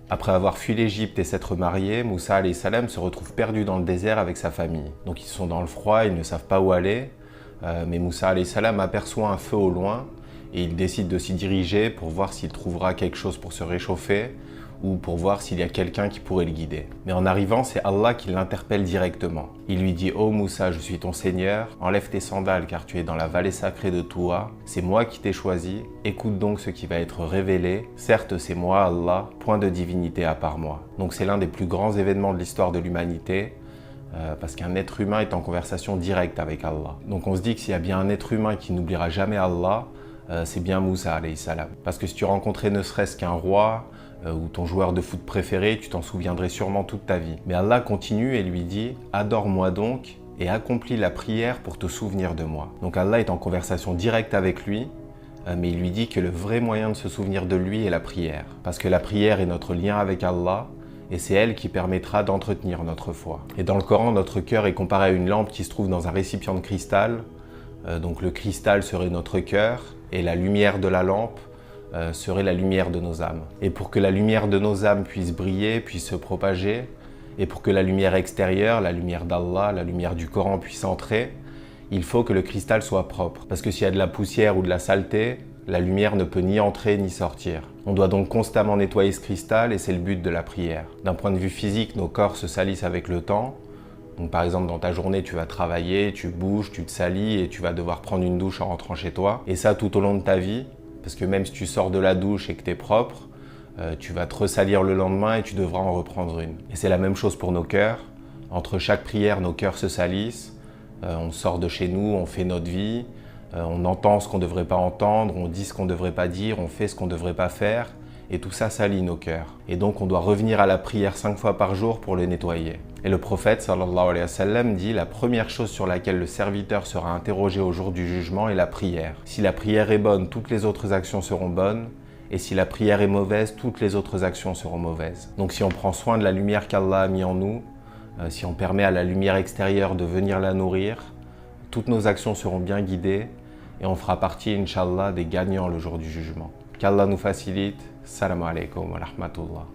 Après avoir fui l'Égypte et s'être marié, Moussa alayhi salam se retrouve perdu dans le désert avec sa famille. Donc ils sont dans le froid, ils ne savent pas où aller, mais Moussa alayhi salam aperçoit un feu au loin et il décide de s'y diriger pour voir s'il trouvera quelque chose pour se réchauffer ou pour voir s'il y a quelqu'un qui pourrait le guider. Mais en arrivant, c'est Allah qui l'interpelle directement. Il lui dit « Oh Moussa, je suis ton Seigneur, enlève tes sandales car tu es dans la vallée sacrée de Touha, c'est moi qui t'ai choisi, écoute donc ce qui va être révélé, certes c'est moi Allah, point de divinité à part moi. » Donc c'est l'un des plus grands événements de l'histoire de l'humanité, parce qu'un être humain est en conversation directe avec Allah. Donc on se dit que s'il y a bien un être humain qui n'oubliera jamais Allah, c'est bien Moussa alayhi salam. Parce que si tu rencontrais ne serait-ce qu'un roi ou ton joueur de foot préféré, tu t'en souviendrais sûrement toute ta vie. Mais Allah continue et lui dit « Adore-moi donc et accomplis la prière pour te souvenir de moi. » Donc Allah est en conversation directe avec lui, mais il lui dit que le vrai moyen de se souvenir de lui est la prière. Parce que la prière est notre lien avec Allah, et c'est elle qui permettra d'entretenir notre foi. Et dans le Coran, notre cœur est comparé à une lampe qui se trouve dans un récipient de cristal. Donc le cristal serait notre cœur, et la lumière de la lampe serait la lumière de nos âmes. Et pour que la lumière de nos âmes puisse briller, puisse se propager, et pour que la lumière extérieure, la lumière d'Allah, la lumière du Coran puisse entrer, il faut que le cristal soit propre. Parce que s'il y a de la poussière ou de la saleté, la lumière ne peut ni entrer ni sortir. On doit donc constamment nettoyer ce cristal et c'est le but de la prière. D'un point de vue physique, nos corps se salissent avec le temps. Donc par exemple, dans ta journée, tu vas travailler, tu bouges, tu te salis et tu vas devoir prendre une douche en rentrant chez toi. Et ça tout au long de ta vie, parce que même si tu sors de la douche et que tu es propre, tu vas te ressalir le lendemain et tu devras en reprendre une. Et c'est la même chose pour nos cœurs. Entre chaque prière, nos cœurs se salissent. On sort de chez nous, on fait notre vie. On entend ce qu'on ne devrait pas entendre, on dit ce qu'on ne devrait pas dire, on fait ce qu'on ne devrait pas faire. Et tout ça salit nos cœurs. Et donc on doit revenir à la prière 5 fois par jour pour le nettoyer. Et le prophète sallallahu alayhi wa sallam dit la première chose sur laquelle le serviteur sera interrogé au jour du jugement est la prière. Si la prière est bonne, toutes les autres actions seront bonnes. Et si la prière est mauvaise, toutes les autres actions seront mauvaises. Donc si on prend soin de la lumière qu'Allah a mis en nous, si on permet à la lumière extérieure de venir la nourrir, toutes nos actions seront bien guidées et on fera partie, Inch'Allah, des gagnants le jour du jugement. Qu'Allah nous facilite. Salam alaikum wa rahmatullah.